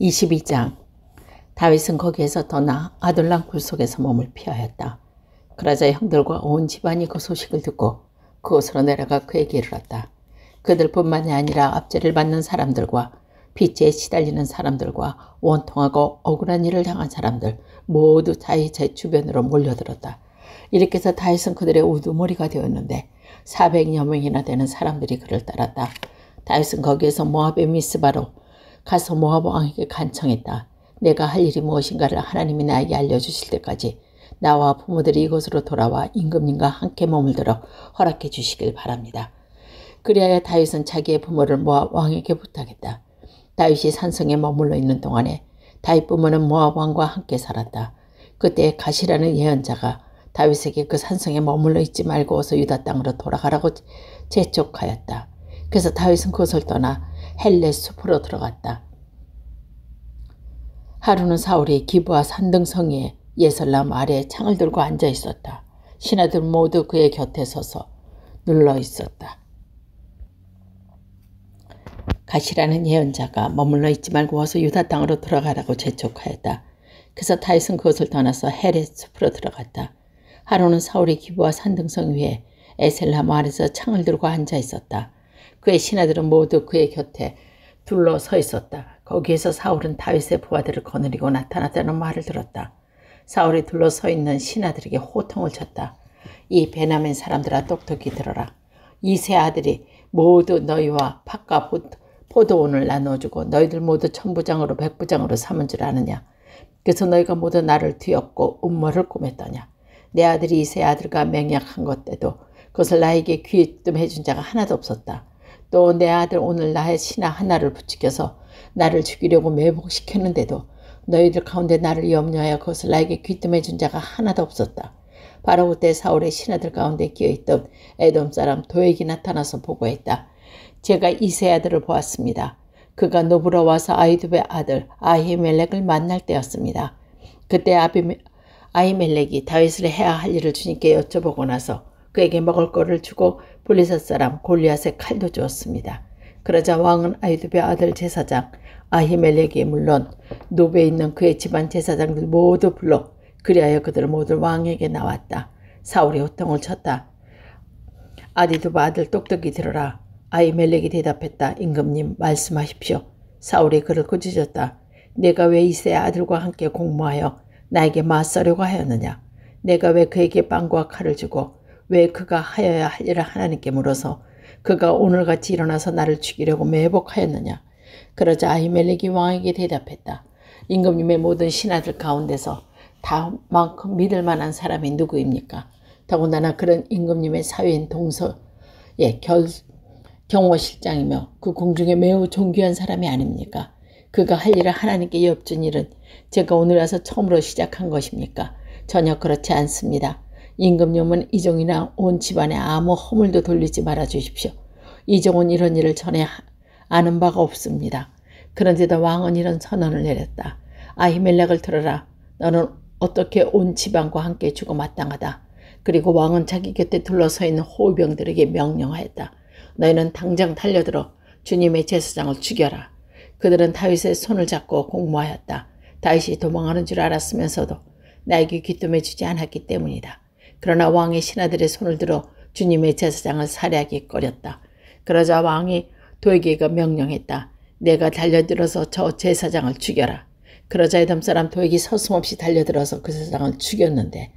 22장. 다윗은 거기에서 떠나 아둘람 굴 속에서 몸을 피하였다. 그러자 형들과 온 집안이 그 소식을 듣고 그곳으로 내려가 그에게 이르렀다. 그들뿐만이 아니라 압제를 받는 사람들과 빚에 시달리는 사람들과 원통하고 억울한 일을 당한 사람들 모두 다윗의 주변으로 몰려들었다. 이렇게 해서 다윗은 그들의 우두머리가 되었는데 400여 명이나 되는 사람들이 그를 따랐다. 다윗은 거기에서 모압의 미스바로 가서 모압 왕에게 간청했다. 내가 할 일이 무엇인가를 하나님이 나에게 알려주실 때까지 나와 부모들이 이곳으로 돌아와 임금님과 함께 머물도록 허락해 주시길 바랍니다. 그리하여 다윗은 자기의 부모를 모압 왕에게 부탁했다. 다윗이 산성에 머물러 있는 동안에 다윗 부모는 모압 왕과 함께 살았다. 그때 가시라는 예언자가 다윗에게 그 산성에 머물러 있지 말고 어서 유다 땅으로 돌아가라고 재촉하였다. 그래서 다윗은 그것을 떠나 헬렛 숲으로 들어갔다. 하루는 사울이 기브아 산등성 위에 예설람 아래에 창을 들고 앉아 있었다. 신하들 모두 그의 곁에 서서 눌러 있었다. 가시라는 예언자가 머물러 있지 말고 어서 유다 땅으로 들어가라고 재촉하였다. 그래서 다윗은 그것을 떠나서 헬렛 숲으로 들어갔다. 하루는 사울이 기브아 산등성 위에 에셀람 아래서 창을 들고 앉아 있었다. 그의 신하들은 모두 그의 곁에 둘러서 있었다. 거기에서 사울은 다윗의 부하들을 거느리고 나타났다는 말을 들었다. 사울이 둘러서 있는 신하들에게 호통을 쳤다. 이 베냐민 사람들아 똑똑히 들어라. 이 세 아들이 모두 너희와 팥과 포도원을 나눠주고 너희들 모두 천부장으로 백부장으로 삼은 줄 아느냐. 그래서 너희가 모두 나를 뒤엎고 음모를 꾸몄더냐. 내 아들이 이 세 아들과 맹약한 것 때도 그것을 나에게 귀뜸해 준 자가 하나도 없었다. 또 내 아들 오늘 나의 신하 하나를 부추겨서 나를 죽이려고 매복시켰는데도 너희들 가운데 나를 염려하여 그것을 나에게 귀뜸해 준 자가 하나도 없었다. 바로 그때 사울의 신하들 가운데 끼어있던 에돔 사람 도액이 나타나서 보고했다. 제가 이 세 아들을 보았습니다. 그가 노브로 와서 아히두베 아들 아히멜렉을 만날 때였습니다. 그때 아히멜렉이 다윗을 해야 할 일을 주님께 여쭤보고 나서 그에게 먹을 것을 주고 블레셋 사람 골리앗의 칼도 주었습니다. 그러자 왕은 아히두베 아들 제사장 아히멜렉이 물론 노베에 있는 그의 집안 제사장들 모두 불러 그리하여 그들을 모두 왕에게 나왔다. 사울이 호통을 쳤다. 아히두베 아들 똑똑히 들어라. 아히멜렉이 대답했다. 임금님 말씀하십시오. 사울이 그를 꾸짖었다. 내가 왜 이 세 아들과 함께 공모하여 나에게 맞서려고 하였느냐. 내가 왜 그에게 빵과 칼을 주고 왜 그가 하여야 할 일을 하나님께 물어서 그가 오늘같이 일어나서 나를 죽이려고 매복하였느냐. 그러자 아히멜렉이 왕에게 대답했다. 임금님의 모든 신하들 가운데서 다만큼 믿을 만한 사람이 누구입니까? 더군다나 그런 임금님의 사위인 동서의 경호실장이며 그 궁중에 매우 존귀한 사람이 아닙니까? 그가 할 일을 하나님께 엽준 일은 제가 오늘 와서 처음으로 시작한 것입니까? 전혀 그렇지 않습니다. 임금님은 이종이나 온 집안에 아무 허물도 돌리지 말아 주십시오. 이종은 이런 일을 전에 아는 바가 없습니다. 그런데도 왕은 이런 선언을 내렸다. 아히멜렉을 들어라. 너는 어떻게 온 집안과 함께 죽어 마땅하다. 그리고 왕은 자기 곁에 둘러서 있는 호위병들에게 명령하였다. 너희는 당장 달려들어 주님의 제사장을 죽여라. 그들은 다윗의 손을 잡고 공모하였다. 다윗이 도망하는 줄 알았으면서도 나에게 귀뜸해 주지 않았기 때문이다. 그러나 왕의 신하들의 손을 들어 주님의 제사장을 살해하기 꺼렸다. 그러자 왕이 도에게가 명령했다. 내가 달려들어서 저 제사장을 죽여라. 그러자 에돔 사람 도액이 서슴없이 달려들어서 그 제사장을 죽였는데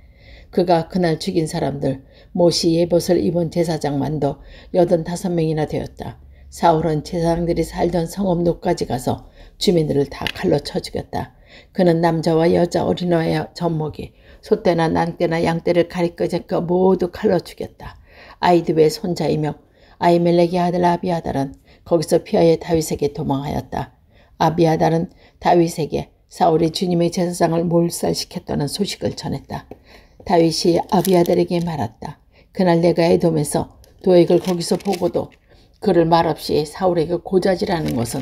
그가 그날 죽인 사람들 못이 예봇을 입은 제사장만도 85명이나 되었다. 사울은 제사장들이 살던 성읍 노까지 가서 주민들을 다 칼로 쳐 죽였다. 그는 남자와 여자 어린아이의 젖먹이 소떼나 낭떼나 양떼를 가리끄적거 모두 칼로 죽였다. 아히두베의 손자이며 아히멜렉의 아들 아비아달은 거기서 피하여 다윗에게 도망하였다. 아비아달은 다윗에게 사울이 주님의 제사장을 몰살시켰다는 소식을 전했다. 다윗이 아비아달에게 말했다. 그날 내가 에돔에서 도액을 거기서 보고도 그를 말없이 사울에게 고자질하는 것은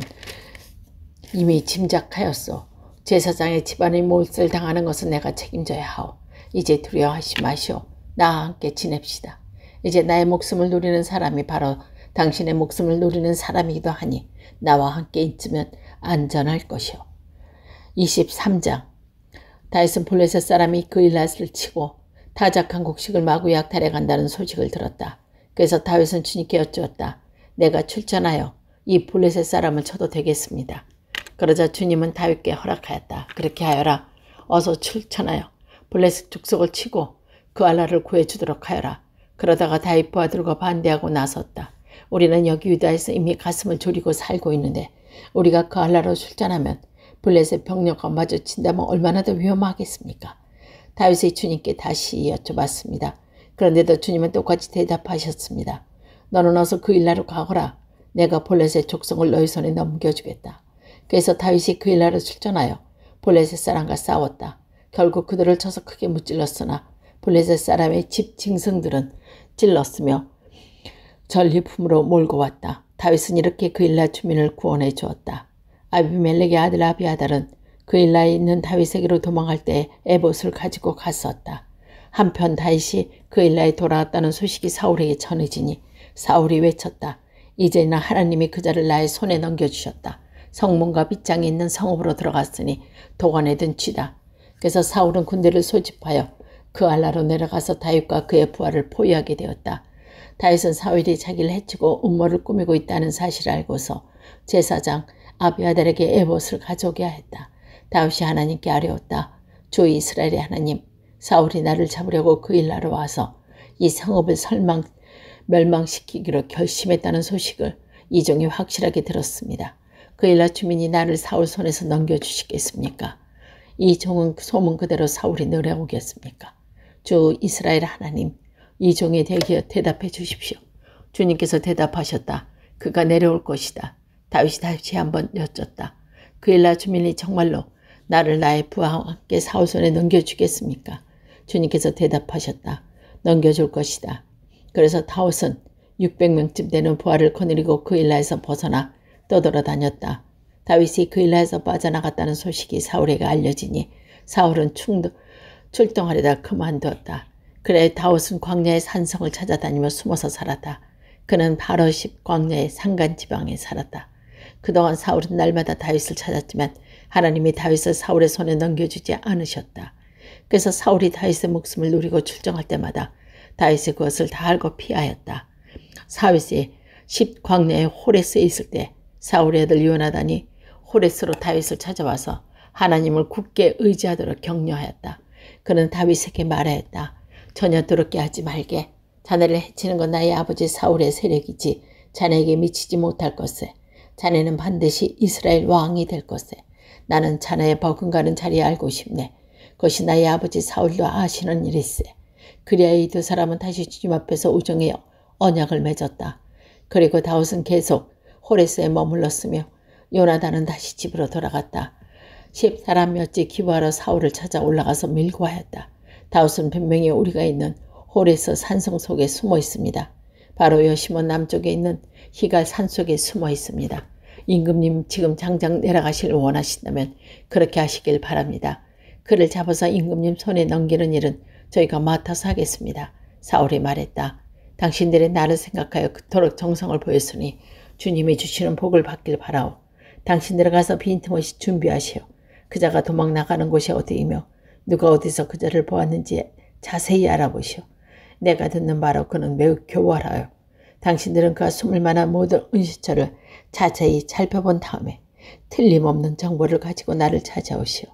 이미 짐작하였소. 제사장의 집안이 몰살당하는 것은 내가 책임져야 하오. 이제 두려워하지 마시오. 나와 함께 지냅시다. 이제 나의 목숨을 누리는 사람이 바로 당신의 목숨을 누리는 사람이기도 하니 나와 함께 있으면 안전할 것이오. 23장. 다윗은 블레셋 사람이 그일랏을 치고 타작한 곡식을 마구 약탈해 간다는 소식을 들었다. 그래서 다윗은 주님께 여쭈었다. 내가 출전하여 이 블레셋 사람을 쳐도 되겠습니다. 그러자 주님은 다윗께 허락하였다. 그렇게 하여라. 어서 출전하여 블레셋 족속을 치고 그알라를 구해주도록 하여라. 그러다가 다윗 부하들과 반대하고 나섰다. 우리는 여기 유다에서 이미 가슴을 졸이고 살고 있는데 우리가 그알라로 출전하면 블레셋 병력과 마주친다면 얼마나 더 위험하겠습니까? 다윗이 주님께 다시 여쭤봤습니다. 그런데도 주님은 똑같이 대답하셨습니다. 너는 어서 그일라로 가거라. 내가 블레셋 족속을 너희 손에 넘겨주겠다. 그래서 다윗이 그일라로 출전하여 블레셋 사람과 싸웠다. 결국 그들을 쳐서 크게 무찔렀으나 블레셋 사람의 집 짐승들은 찔렀으며 전리품으로 몰고 왔다. 다윗은 이렇게 그일라 주민을 구원해 주었다. 아비멜렉의 아들 아비아달은 그일라에 있는 다윗에게로 도망할 때 에봇을 가지고 갔었다. 한편 다윗이 그일라에 돌아왔다는 소식이 사울에게 전해지니 사울이 외쳤다. 이제는 하나님이 그자를 나의 손에 넘겨주셨다. 성문과 빗장이 있는 성읍으로 들어갔으니 도관에 든 쥐다. 그래서 사울은 군대를 소집하여 그알라로 내려가서 다윗과 그의 부하를 포위하게 되었다. 다윗은 사울이 자기를 해치고 음모를 꾸미고 있다는 사실을 알고서 제사장 아비아달에게 에봇을 가져오게 하였다. 다윗이 하나님께 아뢰었다. 주 이스라엘의 하나님, 사울이 나를 잡으려고 그일라로 와서 이 성읍을 멸망시키기로 결심했다는 소식을 이 종이 확실하게 들었습니다. 그일라 주민이 나를 사울 손에서 넘겨주시겠습니까? 이 종은 소문 그대로 사울이 내려오겠습니까? 주 이스라엘 하나님, 이 종에 대답해 주십시오. 주님께서 대답하셨다. 그가 내려올 것이다. 다윗이 다시 한번 여쭙다. 그일라 주민이 정말로 나를 나의 부하와 함께 사울 손에 넘겨주겠습니까? 주님께서 대답하셨다. 넘겨줄 것이다. 그래서 다윗은 600명쯤 되는 부하를 거느리고 그일라에서 벗어나 떠돌아다녔다. 다윗이 그일라에서 빠져나갔다는 소식이 사울에게 알려지니 사울은 출동하려다 그만두었다. 그래 다윗은 광야의 산성을 찾아다니며 숨어서 살았다. 그는 바로십 광야의 산간지방에 살았다. 그동안 사울은 날마다 다윗을 찾았지만 하나님이 다윗을 사울의 손에 넘겨주지 않으셨다. 그래서 사울이 다윗의 목숨을 누리고 출정할 때마다 다윗이 그것을 다 알고 피하였다. 사윗이 광야의 호레스에 있을 때 사울의 아들 요나단이 호레스로 다윗을 찾아와서 하나님을 굳게 의지하도록 격려하였다. 그는 다윗에게 말하였다. 전혀 더럽게 하지 말게. 자네를 해치는 건 나의 아버지 사울의 세력이지 자네에게 미치지 못할 것에. 자네는 반드시 이스라엘 왕이 될 것에. 나는 자네의 버금가는 자리에 알고 싶네. 그것이 나의 아버지 사울도 아시는 일일세. 그리하여 이 두 사람은 다시 주님 앞에서 우정의 언약을 맺었다. 그리고 다윗은 계속 호레스에 머물렀으며 요나단은 다시 집으로 돌아갔다. 10사람이었지 기부하러 사울을 찾아 올라가서 밀고 하였다. 다윗은 분명히 우리가 있는 호레스 산성 속에 숨어 있습니다. 바로 여시몬 남쪽에 있는 히갈 산속에 숨어 있습니다. 임금님 지금 당장 내려가시길 원하신다면 그렇게 하시길 바랍니다. 그를 잡아서 임금님 손에 넘기는 일은 저희가 맡아서 하겠습니다. 사울이 말했다. 당신들의 나를 생각하여 그토록 정성을 보였으니 주님이 주시는 복을 받길 바라오. 당신들이 가서 빈틈없이 준비하시오. 그자가 도망 나가는 곳이 어디이며 누가 어디서 그자를 보았는지 자세히 알아보시오. 내가 듣는 바로 그는 매우 교활하여 당신들은 그가 숨을 만한 모든 은시처를 자세히 살펴본 다음에 틀림없는 정보를 가지고 나를 찾아오시오.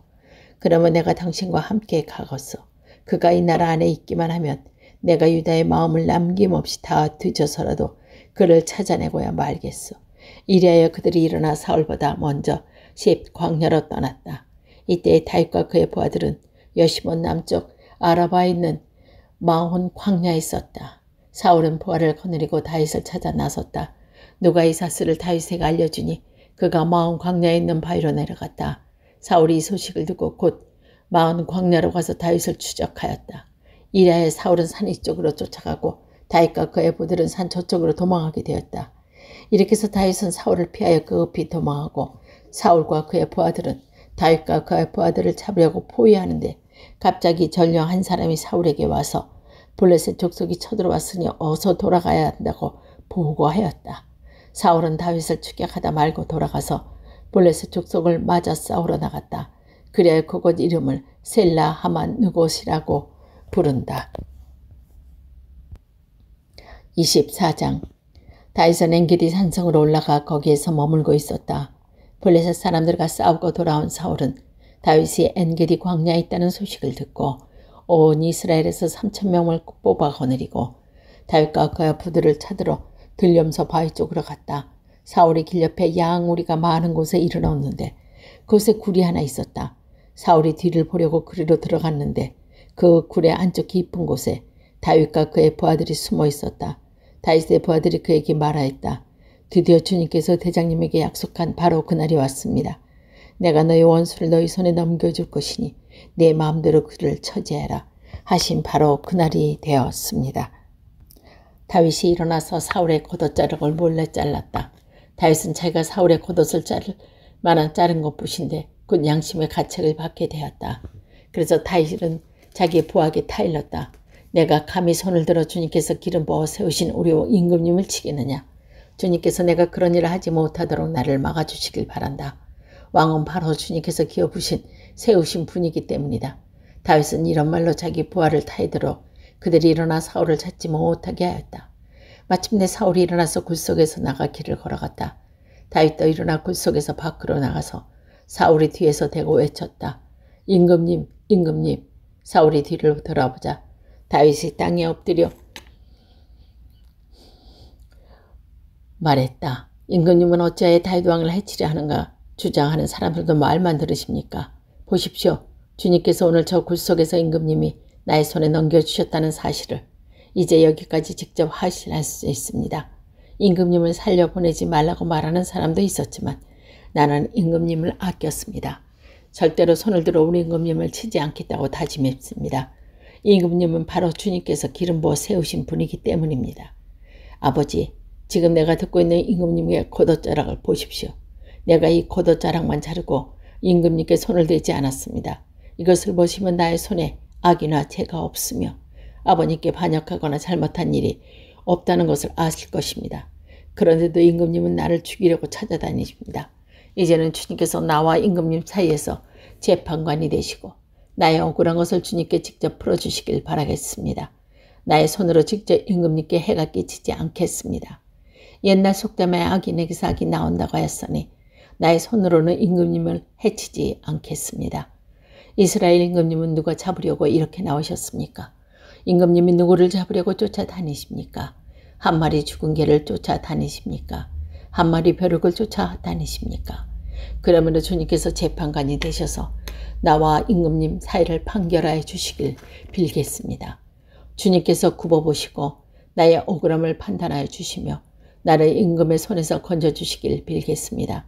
그러면 내가 당신과 함께 가겠소. 그가 이 나라 안에 있기만 하면 내가 유다의 마음을 남김없이 다 뒤져서라도 그를 찾아내고야 말겠소. 이리하여 그들이 일어나 사울보다 먼저 광야로 떠났다. 이때 다윗과 그의 부하들은 여시몬 남쪽 아라바에 있는 마온 광야에 있었다. 사울은 부하를 거느리고 다윗을 찾아 나섰다. 누가 이 사실을 다윗에게 알려주니 그가 마온 광야에 있는 바위로 내려갔다. 사울이 이 소식을 듣고 곧 마온 광야로 가서 다윗을 추적하였다. 이리하여 사울은 산 이쪽으로 쫓아가고 다윗과 그의 부들은 산 저쪽으로 도망하게 되었다. 이렇게 해서 다윗은 사울을 피하여 급히 도망하고 사울과 그의 부하들은 다윗과 그의 부하들을 잡으려고 포위하는데 갑자기 전령 한 사람이 사울에게 와서 블레셋 족속이 쳐들어왔으니 어서 돌아가야 한다고 보고하였다. 사울은 다윗을 추격하다 말고 돌아가서 블레셋 족속을 맞아 싸우러 나갔다. 그래야 그곳 이름을 셀라 하만 느곳이라고 부른다. 24장. 다윗은 엔게디 산성으로 올라가 거기에서 머물고 있었다. 블레셋 사람들과 싸우고 돌아온 사울은 다윗이 엔게디 광야에 있다는 소식을 듣고 온 이스라엘에서 3,000명을 뽑아 거느리고 다윗과 그의 부들을 찾으러 들염소 바위 쪽으로 갔다. 사울이 길 옆에 양우리가 많은 곳에 이르렀는데 그곳에 굴이 하나 있었다. 사울이 뒤를 보려고 그리로 들어갔는데 그 굴의 안쪽 깊은 곳에 다윗과 그의 부하들이 숨어 있었다. 다윗의 부하들이 그에게 말하였다. 드디어 주님께서 대장님에게 약속한 바로 그날이 왔습니다. 내가 너희 원수를 너희 손에 넘겨줄 것이니 내 마음대로 그를 처지해라. 하신 바로 그날이 되었습니다. 다윗이 일어나서 사울의 겉옷자락을 몰래 잘랐다. 다윗은 자기가 사울의 겉옷을 자를 만한 자른 것뿐인데 곧 양심의 가책을 받게 되었다. 그래서 다윗은 자기의 부하에게 타일렀다. 내가 감히 손을 들어 주님께서 기름 부어 세우신 우리 임금님을 치겠느냐. 주님께서 내가 그런 일을 하지 못하도록 나를 막아주시길 바란다. 왕은 바로 주님께서 기어부신 세우신 분이기 때문이다. 다윗은 이런 말로 자기 부하를 타이도록 그들이 일어나 사울을 찾지 못하게 하였다. 마침내 사울이 일어나서 굴속에서 나가 길을 걸어갔다. 다윗도 일어나 굴속에서 밖으로 나가서 사울이 뒤에서 대고 외쳤다. 임금님, 임금님. 사울이 뒤를 돌아보자 다윗이 땅에 엎드려 말했다. 임금님은 어찌하여 다윗 왕을 해치려 하는가 주장하는 사람들도 말만 들으십니까? 보십시오. 주님께서 오늘 저 굴속에서 임금님이 나의 손에 넘겨주셨다는 사실을 이제 여기까지 직접 확신할 수 있습니다. 임금님을 살려보내지 말라고 말하는 사람도 있었지만 나는 임금님을 아꼈습니다. 절대로 손을 들어 우리 임금님을 치지 않겠다고 다짐했습니다. 임금님은 바로 주님께서 기름 부어 세우신 분이기 때문입니다. 아버지, 지금 내가 듣고 있는 임금님의 겉옷자락을 보십시오. 내가 이 겉옷자락만 자르고 임금님께 손을 대지 않았습니다. 이것을 보시면 나의 손에 악이나 죄가 없으며 아버님께 반역하거나 잘못한 일이 없다는 것을 아실 것입니다. 그런데도 임금님은 나를 죽이려고 찾아다니십니다. 이제는 주님께서 나와 임금님 사이에서 재판관이 되시고 나의 억울한 것을 주님께 직접 풀어주시길 바라겠습니다. 나의 손으로 직접 임금님께 해가 끼치지 않겠습니다. 옛날 속담에 악인에게서 악이 나온다고 하였으니 나의 손으로는 임금님을 해치지 않겠습니다. 이스라엘 임금님은 누가 잡으려고 이렇게 나오셨습니까? 임금님이 누구를 잡으려고 쫓아다니십니까? 한 마리 죽은 개를 쫓아다니십니까? 한 마리 벼룩을 쫓아다니십니까? 그러므로 주님께서 재판관이 되셔서 나와 임금님 사이를 판결하여 주시길 빌겠습니다. 주님께서 굽어보시고 나의 억울함을 판단하여 주시며 나를 임금의 손에서 건져주시길 빌겠습니다.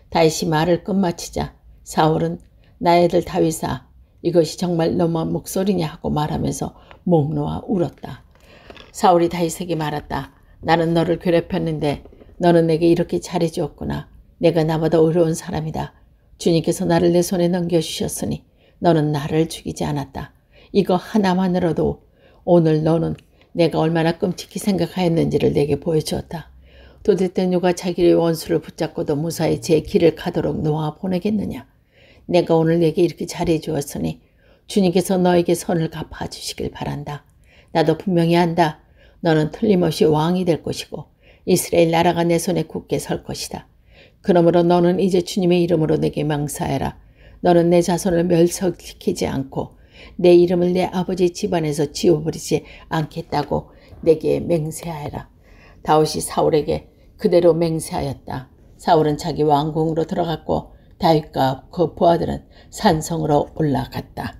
다윗이 말을 끝마치자 사울은 나의 아들 다윗아 이것이 정말 너만 목소리냐 하고 말하면서 목 놓아 울었다. 사울이 다윗에게 말했다. 나는 너를 괴롭혔는데 너는 내게 이렇게 잘해주었구나. 내가 나보다 어려운 사람이다. 주님께서 나를 내 손에 넘겨주셨으니 너는 나를 죽이지 않았다. 이거 하나만으로도 오늘 너는 내가 얼마나 끔찍히 생각하였는지를 내게 보여주었다. 도대체 누가 자기의 원수를 붙잡고도 무사히 제 길을 가도록 놓아 보내겠느냐. 내가 오늘 내게 이렇게 잘해주었으니 주님께서 너에게 선을 갚아주시길 바란다. 나도 분명히 안다. 너는 틀림없이 왕이 될 것이고 이스라엘 나라가 내 손에 굳게 설 것이다. 그러므로 너는 이제 주님의 이름으로 내게 맹세하라. 너는 내 자손을 멸석시키지 않고 내 이름을 내 아버지 집안에서 지워버리지 않겠다고 내게 맹세하여라. 다윗이 사울에게 그대로 맹세하였다. 사울은 자기 왕궁으로 들어갔고 다윗과 그 부하들은 산성으로 올라갔다.